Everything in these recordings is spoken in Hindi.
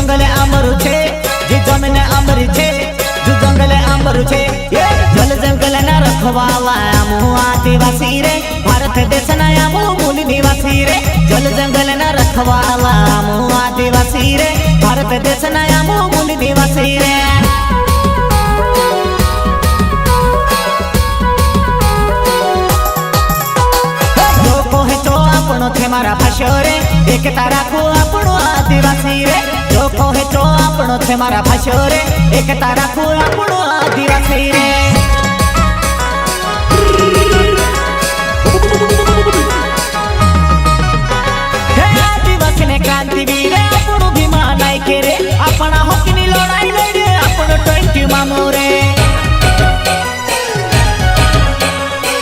जंगल अमरु छे जी जमीन अमरी छे जो जंगल अमरु छे ये जल जंगल ना रखवाला आमु आदिवासी रे भारत देश ना आमु मूल निवासी रे जल जंगल ना रखवाला आमु आदिवासी रे भारत देश ना आमु मूल निवासी रे थे मारा भाषो रे एकता राखो आपणो आदिवासी रे जो कहे तो आपणो थे मारा भाषो रे एकता राखो आपणो आदिवासी रे हे आदिवासी ने क्रांतिवीर आपणो भीमा नायके रे आपणा हकनी लड़ाई लड़े आपणो 20 मामो रे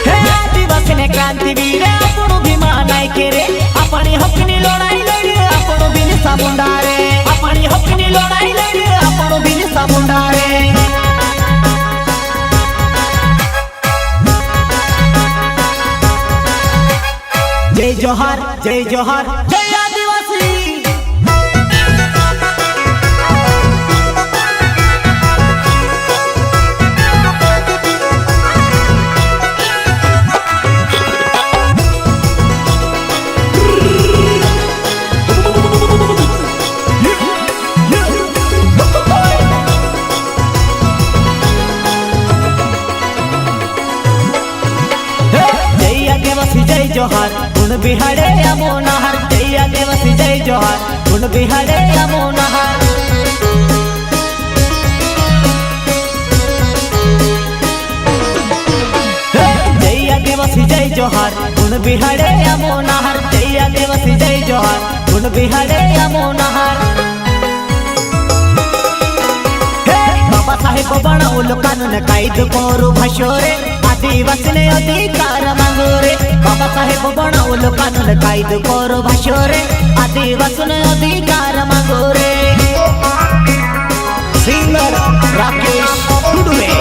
हे आदिवासी ने क्रांतिवीर आपणो भीमा नायके रे अपनी हकनी लड़ाई लड़े आपणो बिरसा मुंडा रे अपनी हकनी लड़ाई लड़े आपणो बिरसा मुंडा रे जय जोहार जय जोहार जय आदिवासी जय जोहार गुण बिहारे अमोनहर जय आदिवासी जय जोहार गुण बिहारे अमोनहर जय आदिवासी जय जोहार गुण बिहारे अमोनहर जय आदिवासी जय जोहार गुण बिहारे अमोनहर बाबा साहेब बनावलो कानून कायदो करू भाषो रे आदिवासी ने अधिकार मांगो रे बाबा साहेब बनावलो कानून कायदो करू भाषो रे आदिवासी ने अधिकार मांगो रे सिंगर राकेश टुडुए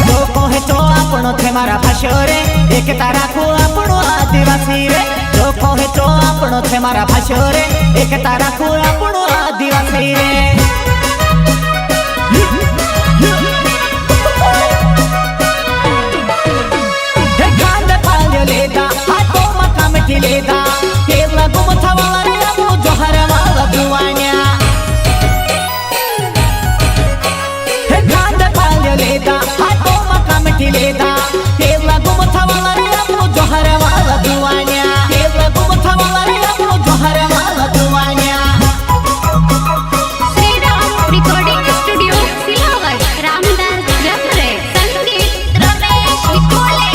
जो कहे तो आपणो थे मारा भाषो रे एकता राखो आपणो आदिवासी रे जो कहे तो आपणो थे मारा भाषो रे एकता राखो आपणो आदिवासी रे लेदा केवला गुमथा वाला रे अबू जोहर वाला दुआन्या हे गांड पाल लेदा हाथों मका मिठी लेदा केवला गुमथा वाला रे अबू जोहर वाला दुआन्या केवला गुमथा वाला रे अबू जोहर वाला दुआन्या श्री राम रिकॉर्डिंग स्टूडियो सिलावट रामदास जफरे संगीत रमेश विकोले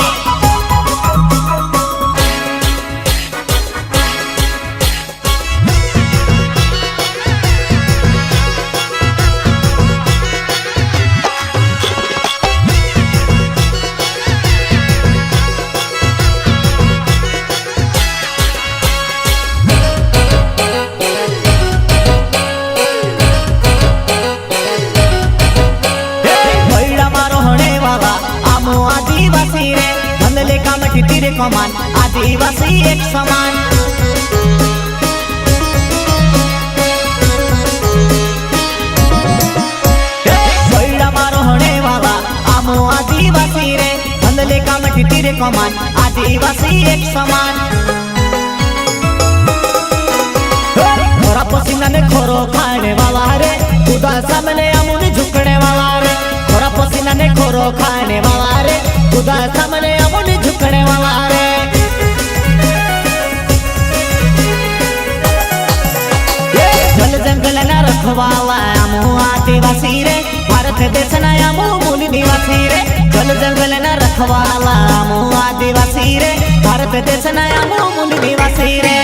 आदिवासी रे बंदले का मठी तीरे कमान आदिवासी एक समान बैड़ा मारो होने वाला आमो आदिवासी रे बंदले का मठी तीरे कमान आदिवासी एक समान खोरा पसीना ने खोरो खाने वाला रे खुदा सामने अमुनी झुकने वाला रे खोरा पसीना ने खोरो खाने वाला रे खुदा सामने अमुनी झुकने वाला रे जल जंगल ना रखवाला आमु आदिवासी रे भारत देश ना आमु मूल निवासी रे जल जंगल ना रखवाला आमु आदिवासी रे भारत देश ना आमु मूल निवासी रे।